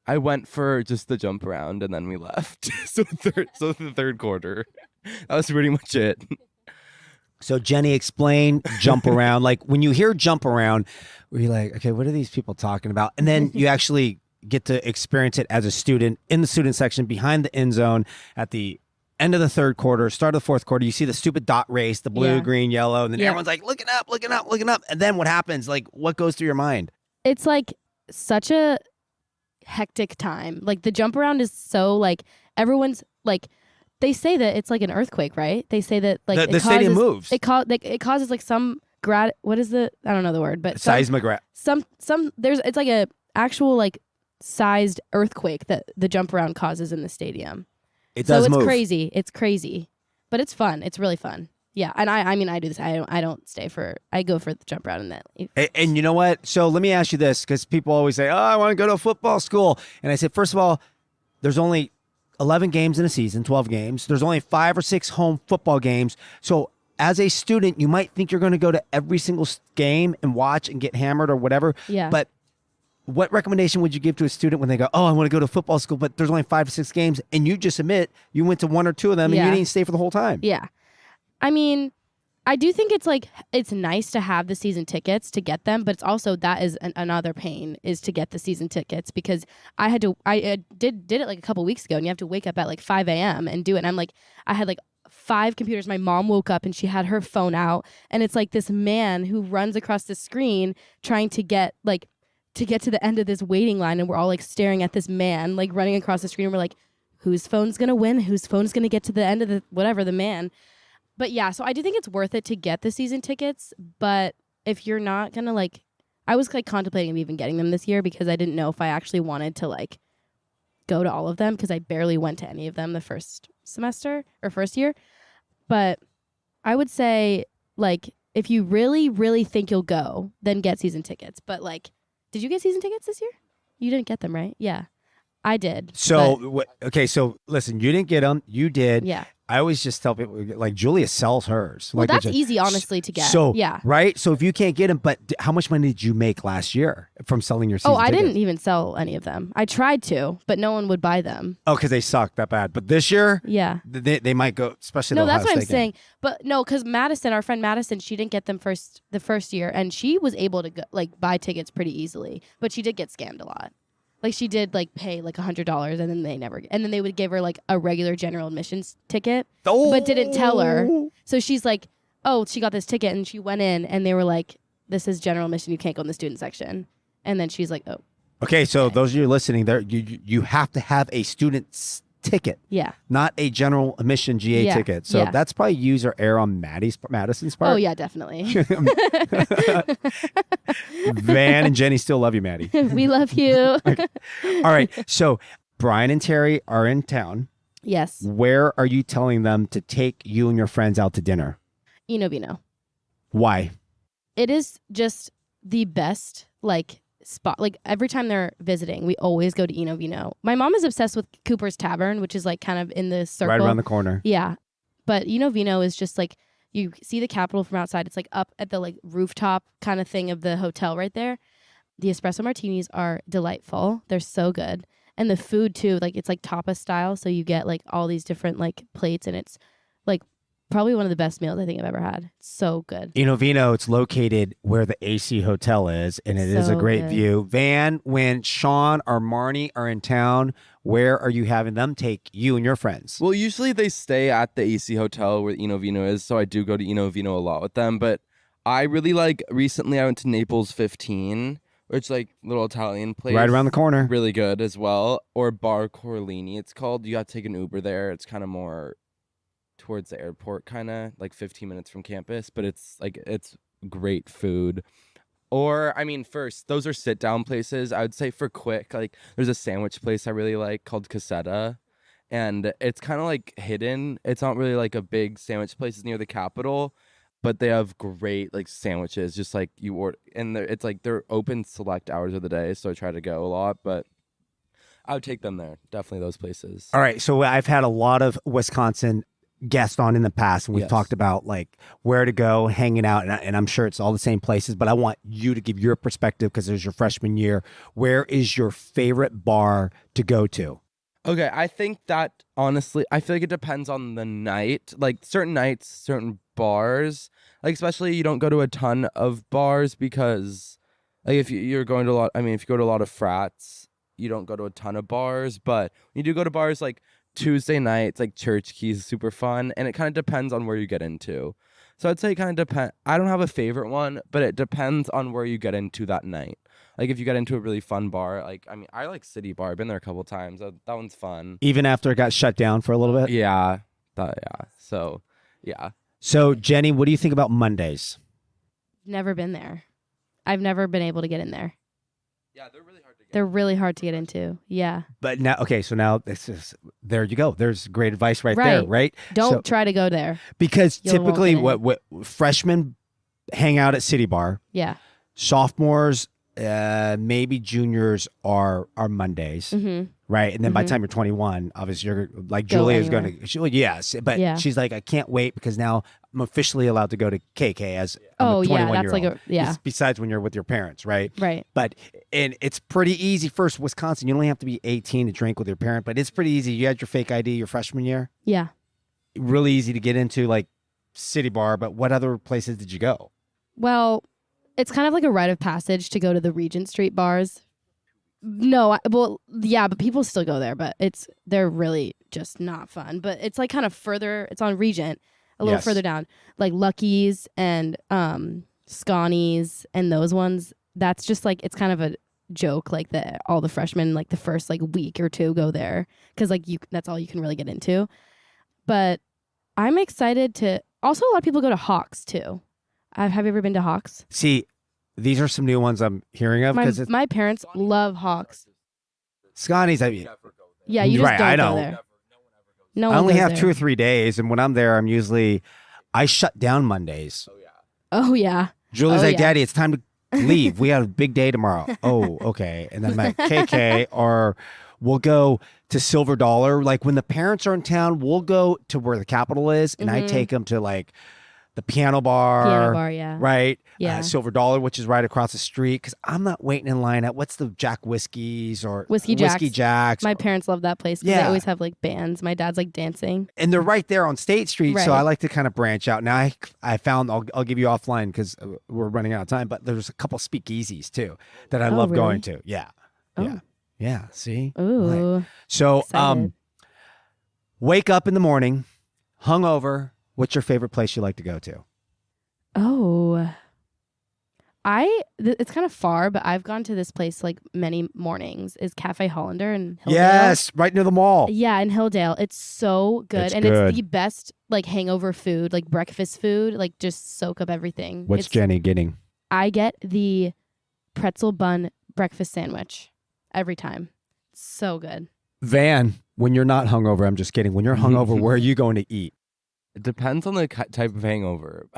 I went for just the jump around and then we left. so the third quarter, that was pretty much it. So Jenny, explain jump around. Like when you hear jump around, you're like, okay, what are these people talking about? And then you actually get to experience it as a student in the student section behind the end zone at the end of the third quarter, start of the fourth quarter. You see the stupid dot race, the blue, green, yellow, and then everyone's like, looking up, looking up, looking up. And then what happens? Like, what goes through your mind? It's like such a hectic time. Like the jump around is so like everyone's like, they say that it's like an earthquake, right? They say that like the stadium moves. It causes like some what is the, I don't know the word, but Seismograph. It's like a actual like sized earthquake that the jump around causes in the stadium. It does move. Crazy. It's crazy, but it's fun. It's really fun. Yeah, and I mean I do this. I don't stay for. I go for the jump around and that. And you know what? So let me ask you this, because people always say, "Oh, I want to go to a football school," and I said, first of all, there's only 11 games in a season, 12 games. There's only 5 or 6 home football games. So as a student, you might think you're going to go to every single game and watch and get hammered or whatever. Yeah. But what recommendation would you give to a student when they go, oh, I want to go to football school, but there's only 5 or 6 games, and you just admit you went to 1 or 2 of them and you didn't stay for the whole time? Yeah. I mean, I do think it's nice to have the season tickets to get them, but it's also that is another pain is to get the season tickets, because I did it like a couple weeks ago, and you have to wake up at like 5 a.m. and do it. And I'm like, I had like 5 computers. My mom woke up and she had her phone out, and it's like this man who runs across the screen trying to get to the end of this waiting line, and we're all like staring at this man like running across the screen. And we're like, whose phone's gonna win? Whose phone's gonna get to the end of the man? But yeah, so I do think it's worth it to get the season tickets. But if you're not gonna like, I was like contemplating even getting them this year because I didn't know if I actually wanted to like go to all of them, because I barely went to any of them the first semester or first year. But I would say like if you really, really think you'll go, then get season tickets. But like, did you get season tickets this year? You didn't get them, right? Yeah, I did. So, okay, so listen, you didn't get them. You did. Yeah. I always just tell people, like, Julia sells hers. Well, like, that's easy, honestly, to get. So, yeah. Right? So if you can't get them, but how much money did you make last year from selling your season I tickets? didn't even sell any of them. I tried to, but no one would buy them. Oh, because they suck that bad. But this year, yeah, they might go, especially no, the that's Ohio what I'm State saying. But no, because Madison, our friend Madison, she didn't get them the first year, and she was able to buy tickets pretty easily, but she did get scammed a lot. Like she did pay like $100, and then they would give her like a regular general admissions ticket, but didn't tell her. So she's like, oh, she got this ticket, and she went in, and they were like, this is general admission, you can't go in the student section. And then she's like, oh. Okay, so those of you listening, there you have to have a student's ticket, not a general admission GA ticket. So that's probably user error on Madison's part. Oh yeah, definitely. Vann and Jenny still love you, Maddie. We love you. Okay. All right, so Brian and Terry are in town. Yes. Where are you telling them to take you and your friends out to dinner? Vino. Why? It is just the best spot. Like every time they're visiting, we always go to Vino. My mom is obsessed with Cooper's Tavern, which is like kind of in the circle. Right around the corner. Yeah. But Vino is just like, you see the Capitol from outside. It's like up at the like rooftop kind of thing of the hotel right there. The espresso martinis are delightful. They're so good. And the food too, like it's like tapas style. So you get like all these different like plates, and it's like probably one of the best meals I think I've ever had. It's so good. Vino, it's located where the AC Hotel is, and it is a great view. Vann, when Sean or Marnie are in town, where are you having them take you and your friends? Well, usually they stay at the AC Hotel where Vino is, so I do go to Vino a lot with them. But I really recently I went to Naples 15, which is like little Italian place. Right around the corner. Really good as well. Or Bar Corleone, it's called. You got to take an Uber there. It's kind of more towards the airport, kind of like 15 minutes from campus, but it's great food. Or I mean, first, those are sit down places. I would say for quick, like there's a sandwich place I really like called Casetta, and it's kind of like hidden. It's not really like a big sandwich place. It's near the Capitol, but they have great like sandwiches. Just like you order, and it's like they're open select hours of the day, so I try to go a lot. But I would take them there. Definitely those places. All right. So I've had a lot of Wisconsin guests on in the past, and we've Yes. talked about like where to go, hanging out, and I'm sure it's all the same places, but I want you to give your perspective because there's your freshman year. Where is your favorite bar to go to? Okay, I think that honestly, I feel like it depends on the night. Like certain nights, certain bars, like especially you don't go to a ton of bars because like if you're going to a lot, I mean, if you go to a lot of frats, you don't go to a ton of bars. But when you do go to bars, like Tuesday nights, like Church Keys is super fun, and it kind of depends on where you get into. So I'd say it kind of depend. I don't have a favorite one, but it depends on where you get into that night. Like if you get into a really fun bar, like I mean, I like City Bar. I've been there a couple times. That one's fun. Even after it got shut down for a little bit? Yeah, yeah. So, yeah. So, Jenny, what do you think about Mondays? Never been there. I've never been able to get in there. Yeah, they're really hard to get. They're really hard to get into. Yeah. But now, okay, so now this is, there you go. There's great advice right there, Right. right? Don't So- try to go there. because You won't typically get in. what freshmen hang out at City Bar, Yeah. sophomores, maybe juniors are Mondays, Mm-hmm. right? And then by the Mhm. time you're 21, obviously you're like Go Julia is anywhere. going to, yes, but Yeah. she's like, I can't wait because now I'm officially allowed to go to KK as I'm Oh a yeah, 21 that's like a Besides when you're with your parents, right? right. But and it's pretty easy. First, Wisconsin, you only have to be 18 to drink with your parent, but it's pretty easy. You had your fake ID your freshman year. Yeah. Really easy to get into, like City Bar. But what other places did you go? Well, it's kind of like a rite of passage to go to the Regent Street bars. No, well, yeah, but people still go there, but they're really just not fun. But it's like kind of further. It's on Regent, a little Yes. further down, like Lucky's and Scawny's and those ones. That's just like it's kind of a joke, like that all the freshmen like the first like week or two go there because like that's all you can really get into. But I'm excited to. Also, a lot of people go to Hawks too. Have you ever been to Hawks? See, these are some new ones I'm hearing of because it's My parents love Hawks. Scotty's. I mean, Yeah, you just Right, don't I go don't. there. No I one only goes have there. 2 or 3 days, and when I'm there, I shut down Mondays. Oh yeah. Julie's Oh, like, yeah. Daddy, it's time to leave. We have a big day tomorrow. Oh, okay. And then I'm at KK, or we'll go to Silver Dollar. Like when the parents are in town, we'll go to where the Capitol is, and I Mhm. take them to like the piano bar. Piano bar, yeah. Right? Yeah. Silver Dollar, which is right across the street, because I'm not waiting in line at what's the Jack Whiskeys or Whiskey Jacks. My parents love that place because Yeah. they always have like bands. My dad's like dancing. And they're right there on State Street, so Right. I like to kind of branch out. Now I found I'll give you offline because we're running out of time, but there's a couple speakeasies too that I Oh, love really? going to. Yeah, Oh. yeah. See, Ooh. Right. So Excited. wake up in the morning, hungover. What's your favorite place you like to go to? Oh. It's kind of far, but I've gone to this place like many mornings. Is Cafe Hollander in Hilldale? Yes, right near the mall. Yeah, in Hilldale. It's so good. It's and good. it's the best like hangover food, like breakfast food, like just soak up everything. What's It's- Jenny getting? I get the pretzel bun breakfast sandwich every time. So good. Van, when you're not hungover, I'm just kidding. When you're hungover, where are you going to eat? It depends on the type of hangover.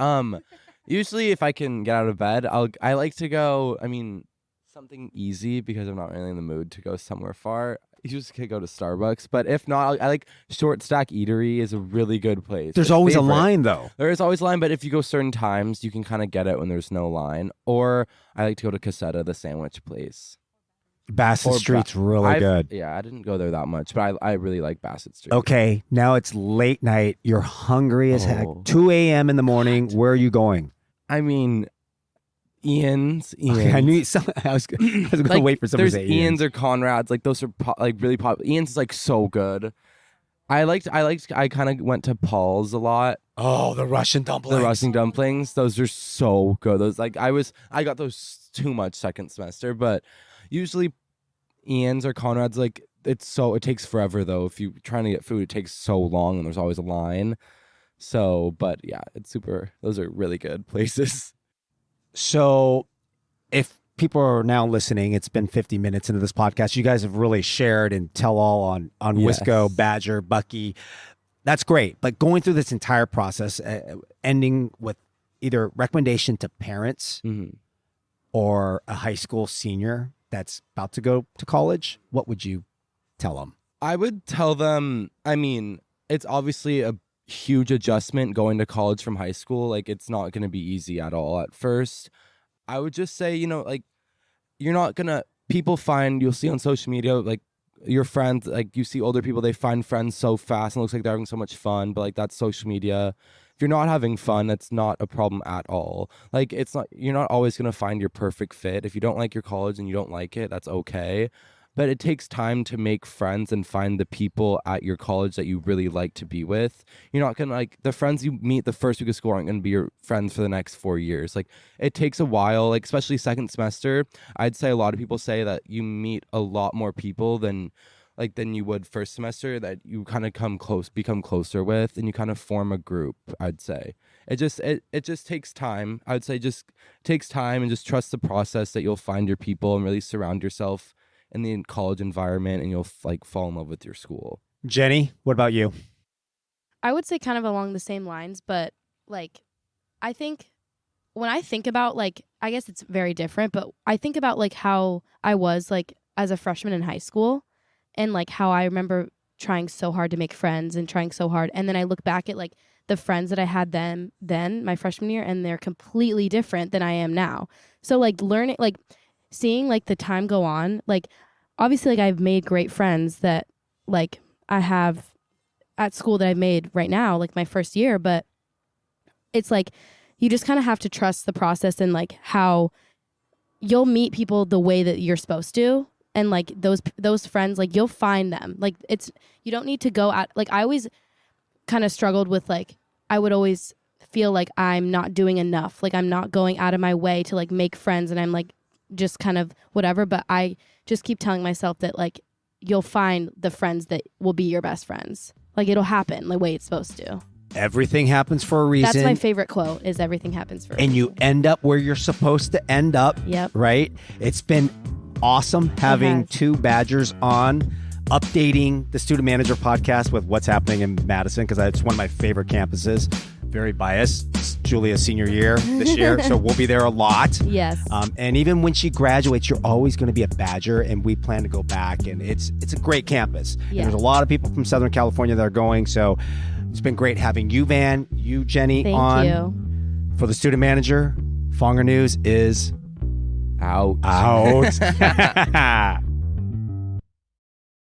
Usually if I can get out of bed, I like to go, I mean, something easy because I'm not really in the mood to go somewhere far. You just could go to Starbucks, but if not, I like Short Stack Eatery is a really good place. There's My always a favorite. line though. There is always a line, but if you go certain times, you can kind of get it when there's no line. Or I like to go to Casetta, the sandwich place. Bassett Or Street's really I've- good. Yeah, I didn't go there that much, but I really like Bassett Street. Okay, now it's late night. You're hungry as heck. Oh. 2 a.m. in the morning. Where are you going? I mean, Ian's. Okay, I knew I was going to Like, wait for someone to There's say Ian's or Conrad's. Like those are like really popular. Ian's is like so good. I kind of went to Paul's a lot. Oh, the Russian dumplings. The Russian dumplings. Those are so good. Those I got those too much second semester, but usually Ian's or Conrad's it takes forever though. If you're trying to get food, it takes so long and there's always a line. So, but yeah, those are really good places. So if people are now listening, it's been 50 minutes into this podcast. You guys have really shared and tell all on Yes. Wisco, Badger, Bucky. That's great. But going through this entire process, ending with either recommendation to parents Mhm. or a high school senior that's about to go to college, what would you tell them? I would tell them, I mean, it's obviously a huge adjustment going to college from high school. Like, it's not going to be easy at all at first. I would just say, like, you're not going to, you'll see on social media, like, your friends, like, you see older people, they find friends so fast and it looks like they're having so much fun, but like, that's social media. If you're not having fun, that's not a problem at all. Like, you're not always going to find your perfect fit. If you don't like your college and you don't like it, that's okay. But it takes time to make friends and find the people at your college that you really like to be with. You're not going to, like, the friends you meet the first week of school aren't going to be your friends for the next 4 years. Like, it takes a while, like, especially second semester. I'd say a lot of people say that you meet a lot more people than you would first semester, that you kind of become closer with, and you kind of form a group. I'd say it just takes time. I would say just takes time, and just trust the process that you'll find your people and really surround yourself in the college environment, and you'll like fall in love with your school. Jenny, what about you? I would say kind of along the same lines, but like, I think when I think about, like, I guess it's very different, but I think about like how I was like as a freshman in high school, and like how I remember trying so hard to make friends and trying so hard. And then I look back at like the friends that I had then my freshman year, and they're completely different than I am now. So like learning, like seeing like the time go on, like obviously like I've made great friends that like I have at school that I've made right now, like my first year, but it's like you just kind of have to trust the process, and like how you'll meet people the way that you're supposed to. And like those friends, like you'll find them. Like you don't need to go out. Like I always kind of struggled with, like, I would always feel like I'm not doing enough. Like I'm not going out of my way to like make friends, and I'm like just kind of whatever. But I just keep telling myself that like you'll find the friends that will be your best friends. Like it'll happen the way it's supposed to. Everything happens for a reason. That's my favorite quote, is everything happens for a reason. And you end up where you're supposed to end up. Yep. Right? It's been awesome having has. two Badgers on, updating the Student Manager podcast with what's happening in Madison, because it's one of my favorite campuses. Very biased. It's Julia's senior year this year, so we'll be there a lot. Yes. And even when she graduates, you're always going to be a Badger, and we plan to go back. And it's a great campus. Yeah. And there's a lot of people from Southern California that are going, so it's been great having you, Vann, you, Jenny, Thank on. you. For the Student Manager, Pronger News is Out. out.